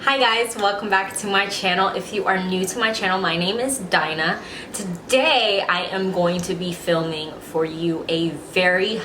Hi guys, welcome back to my channel. If you are new to my channel, my name is Dinah. Today I am going to be filming for you a very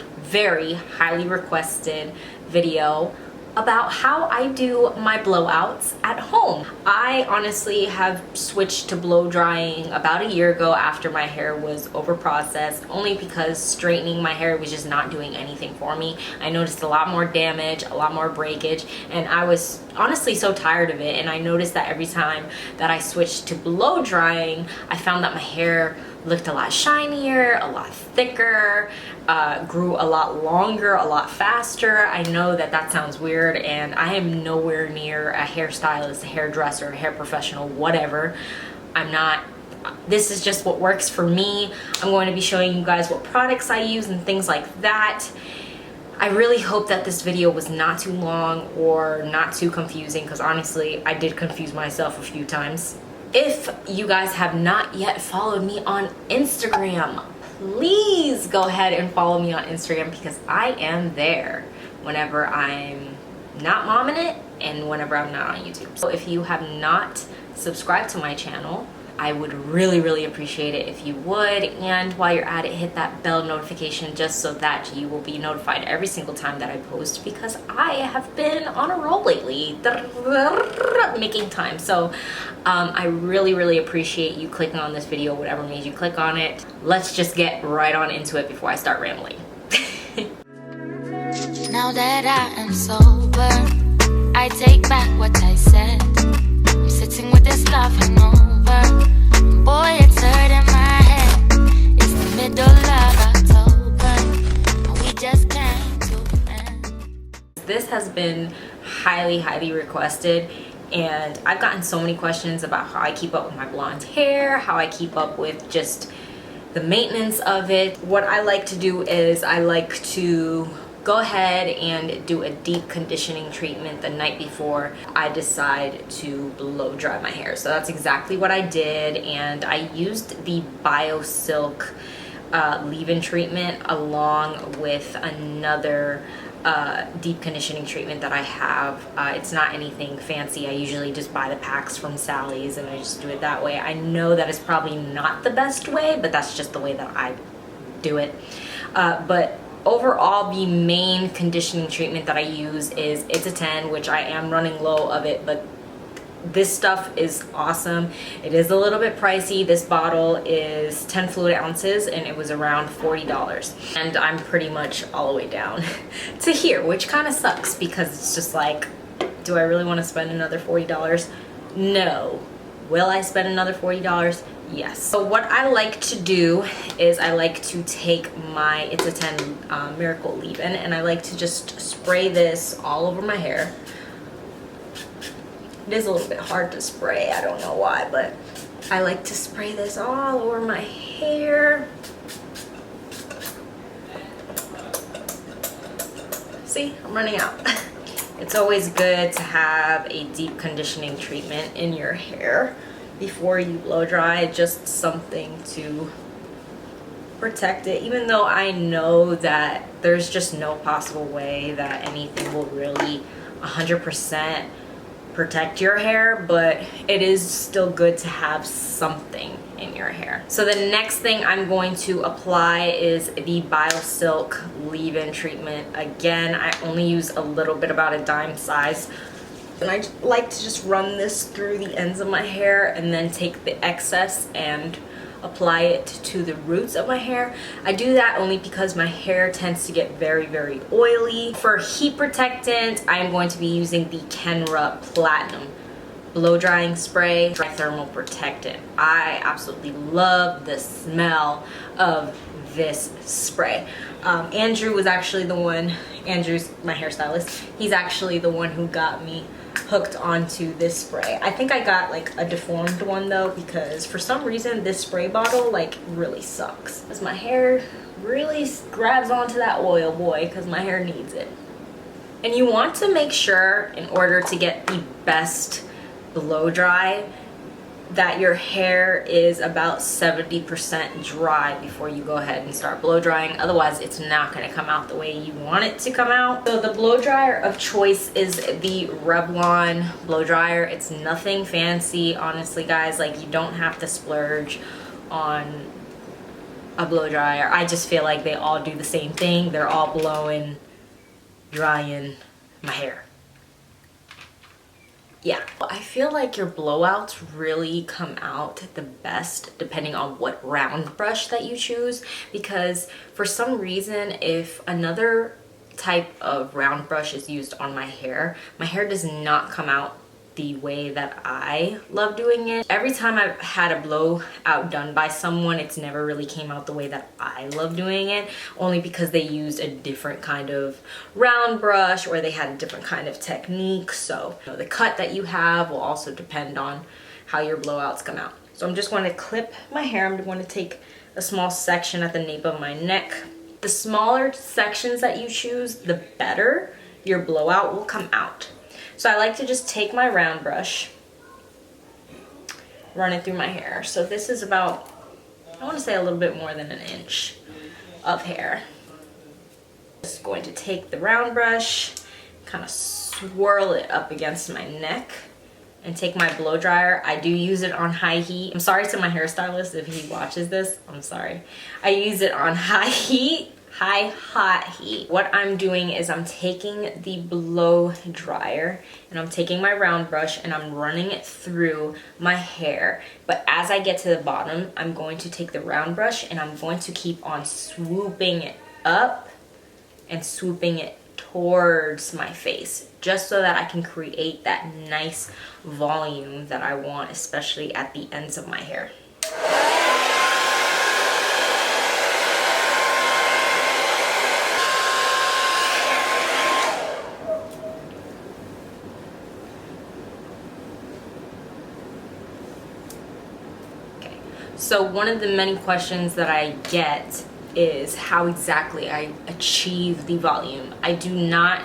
highly requested video about how I do my blowouts at home. I honestly have switched to blow drying about a year ago after my hair was over processed, only because straightening my hair was just not doing anything for me. I noticed a lot more damage, a lot more breakage, and I was honestly so tired of it. And I noticed that every time that I switched to blow drying, I found that my hair looked a lot shinier, a lot thicker, grew a lot longer, a lot faster. I know that that sounds weird, and I am nowhere near a hairstylist, a hairdresser, a hair professional, whatever. I'm not. This is just what works for me. I'm going to be showing you guys what products I use and things like that. I really hope that this video was not too long or not too confusing, because honestly, I did confuse myself a few times. If you guys have not yet followed me on Instagram, please go ahead and follow me on Instagram, because I am there whenever I'm not momming it and whenever I'm not on YouTube. So if you have not subscribed to my channel, I would really appreciate it if you would. And while you're at it, hit that bell notification just so that you will be notified every single time that I post, because I have been on a roll lately making time. So I really appreciate you clicking on this video, whatever made you click on it. Let's just get right on into it before I start rambling. Now that I am sober, I take back what I said. I'm sitting with this love hangover. Boy, it's hurting my head. It's the middle of October, and we just came to an end. This has been highly requested, and I've gotten so many questions about how I keep up with my blonde hair, how I keep up with just the maintenance of it. What I like to do is I like to go ahead and do a deep conditioning treatment the night before I decide to blow dry my hair. So that's exactly what I did, and I used the Biosilk leave-in treatment along with another deep conditioning treatment that I have. It's not anything fancy. I usually just buy the packs from Sally's and I just do it that way. I know that is probably not the best way, but that's just the way that I do it. But overall, the main conditioning treatment that I use is It's a 10, which I am running low of it, but this stuff is awesome. It is a little bit pricey. This bottle is 10 fluid ounces and it was around $40. And I'm pretty much all the way down to here, which kind of sucks, because it's just like, do I really want to spend another $40? No. Will I spend another $40? Yes. So what I like to do is I like to take my It's a 10 Miracle Leave-In, and I like to just spray this all over my hair. It is a little bit hard to spray, I don't know why, but I like to spray this all over my hair. See, I'm running out. It's always good to have a deep conditioning treatment in your hair before you blow dry, just something to protect it, even though I know that there's just no possible way that anything will really 100% protect your hair, but it is still good to have something in your hair. So the next thing I'm going to apply is the Biosilk leave-in treatment. Again, I only use a little bit, about a dime size. And I like to just run this through the ends of my hair and then take the excess and apply it to the roots of my hair. I do that only because my hair tends to get very oily. For heat protectant, I'm going to be using the Kenra Platinum blow drying spray, thermal protectant. I absolutely love the smell of this spray. Andrew was actually the one, Andrew's my hairstylist, he's actually the one who got me hooked onto this spray. I think I got like a deformed one though, because for some reason this spray bottle like really sucks, because my hair really grabs onto that oil, boy, because my hair needs it. And you want to make sure, in order to get the best blow dry, that your hair is about 70% dry before you go ahead and start blow drying. Otherwise, it's not going to come out the way you want it to come out. So the blow dryer of choice is the Revlon blow dryer. It's nothing fancy, honestly, guys. Like, you don't have to splurge on a blow dryer. I just feel like they all do the same thing. They're all blowing, drying my hair. Yeah, I feel like your blowouts really come out the best depending on what round brush that you choose, because for some reason, if another type of round brush is used on my hair does not come out the way that I love doing it. Every time I've had a blowout done by someone, it's never really came out the way that I love doing it, only because they used a different kind of round brush or they had a different kind of technique. So the cut that you have will also depend on how your blowouts come out. So I'm just going to clip my hair. I'm going to take a small section at the nape of my neck. The smaller sections that you choose, the better your blowout will come out. So I like to just take my round brush, run it through my hair. So this is about, I want to say a little bit more than an inch of hair. Just going to take the round brush, kind of swirl it up against my neck, and take my blow dryer. I do use it on high heat. I'm sorry to my hairstylist if he watches this. I'm sorry. I use it on high heat. Hot heat. What I'm doing is I'm taking the blow dryer and I'm taking my round brush and I'm running it through my hair. But as I get to the bottom, I'm going to take the round brush and I'm going to keep on swooping it up and swooping it towards my face, just so that I can create that nice volume that I want, especially at the ends of my hair. So one of the many questions that I get is how exactly I achieve the volume. I do not,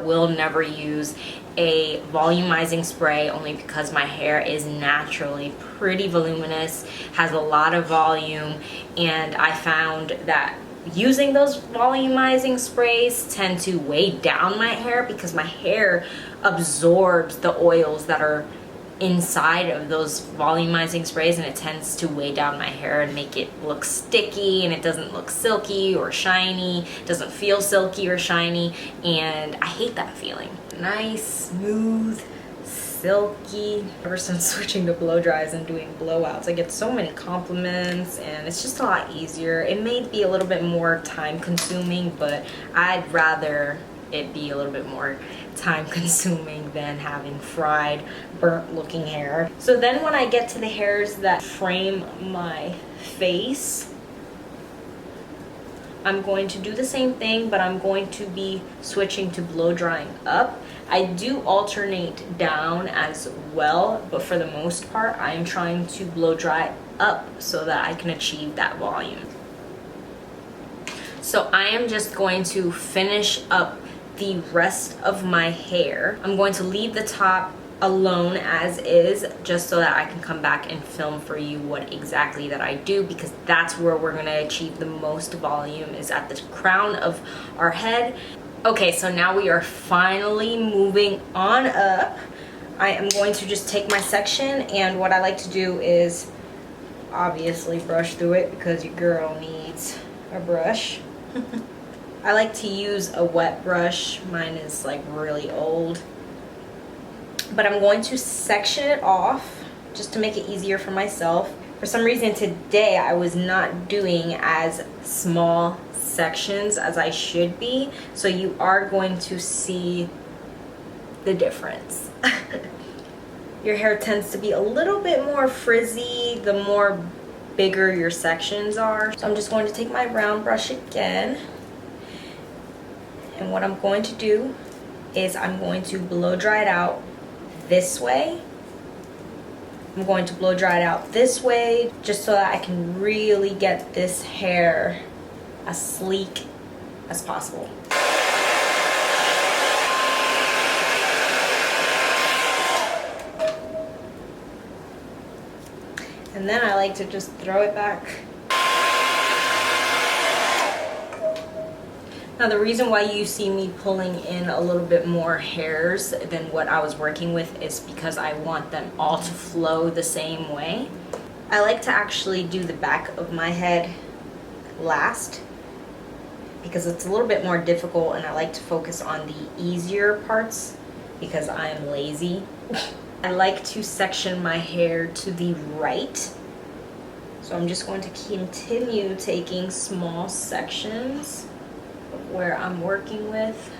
will never use a volumizing spray, only because my hair is naturally pretty voluminous, has a lot of volume, and I found that using those volumizing sprays tend to weigh down my hair because my hair absorbs the oils that are inside of those volumizing sprays, and it tends to weigh down my hair and make it look sticky, and it doesn't look silky or shiny, doesn't feel silky or shiny, and I hate that feeling. Nice, smooth, silky. Ever since switching to blow dries and doing blowouts, I get so many compliments and it's just a lot easier. It may be a little bit more time consuming, but I'd rather it be a little bit more time consuming than having fried, burnt looking hair. So then when I get to the hairs that frame my face, I'm going to do the same thing, but I'm going to be switching to blow drying up. I do alternate down as well, but for the most part, I am trying to blow dry up so that I can achieve that volume. So I am just going to finish up the rest of my hair. I'm going to leave the top alone as is, just so that I can come back and film for you what exactly that I do, because that's where we're going to achieve the most volume, is at the crown of our head. Okay, so now we are finally moving on up. I am going to just take my section, and what I like to do is obviously brush through it because your girl needs a brush. I like to use a wet brush. Mine is like really old. But I'm going to section it off just to make it easier for myself. For some reason today I was not doing as small sections as I should be, so you are going to see the difference. Your hair tends to be a little bit more frizzy the more bigger your sections are. So I'm just going to take my round brush again, and what I'm going to do is I'm going to blow dry it out this way. I'm going to blow dry it out this way, just so that I can really get this hair as sleek as possible. And then I like to just throw it back. Now the reason why you see me pulling in a little bit more hairs than what I was working with is because I want them all to flow the same way. I like to actually do the back of my head last because it's a little bit more difficult, and I like to focus on the easier parts because I am lazy. I like to section my hair to the right. So I'm just going to continue taking small sections of where I'm working with.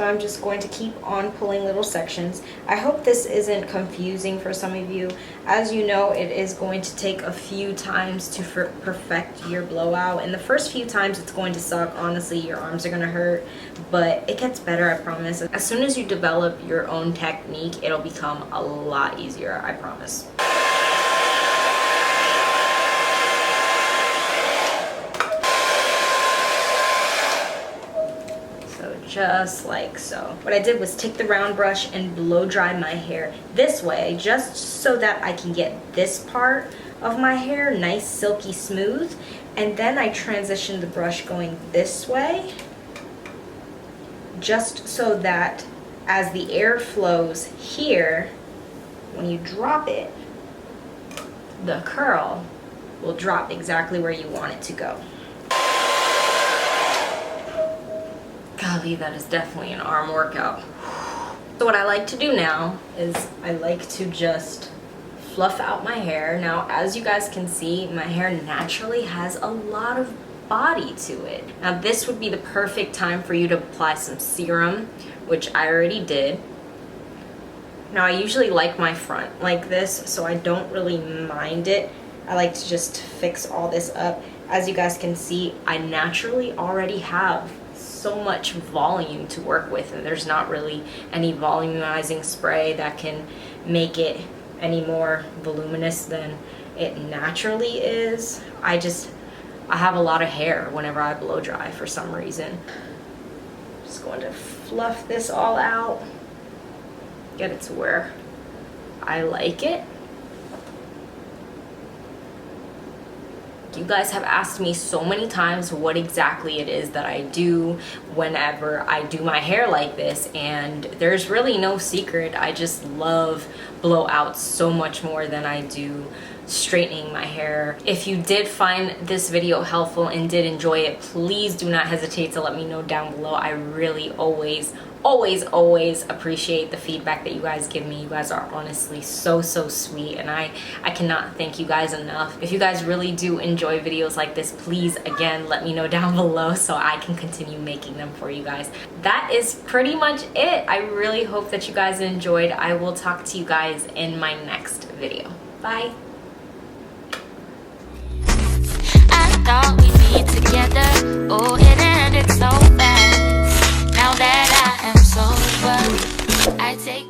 I'm just going to keep on pulling little sections. I hope this isn't confusing for some of you. As you know, it is going to take a few times to perfect your blowout, and the first few times it's going to suck. Honestly, your arms are going to hurt, but it gets better, I promise. As soon as you develop your own technique, it'll become a lot easier, I promise. Just like so. What I did was take the round brush and blow dry my hair this way, just so that I can get this part of my hair nice, silky smooth. And then I transitioned the brush going this way, just so that as the air flows here, when you drop it, the curl will drop exactly where you want it to go. Golly, that is definitely an arm workout. So what I like to do now is I like to just fluff out my hair. Now, as you guys can see, my hair naturally has a lot of body to it. Now, this would be the perfect time for you to apply some serum, which I already did. Now, I usually like my front like this, so I don't really mind it. I like to just fix all this up. As you guys can see, I naturally already have so much volume to work with, and there's not really any volumizing spray that can make it any more voluminous than it naturally is. I have a lot of hair whenever I blow dry for some reason. Just going to fluff this all out, get it to where I like it. You guys have asked me so many times what exactly it is that I do whenever I do my hair like this, and there's really no secret. I just love blowouts so much more than I do straightening my hair. If you did find this video helpful and did enjoy it, please do not hesitate to let me know down below. I really always appreciate the feedback that you guys give me. You guys are honestly so sweet, and I cannot thank you guys enough. If you guys really do enjoy videos like this, please again let me know down below so I can continue making them for you guys. That is pretty much it. I really hope that you guys enjoyed. I will talk to you guys in my next video. Bye. Thought we'd be together, oh, it ended so fast. Now that I am sober, I take back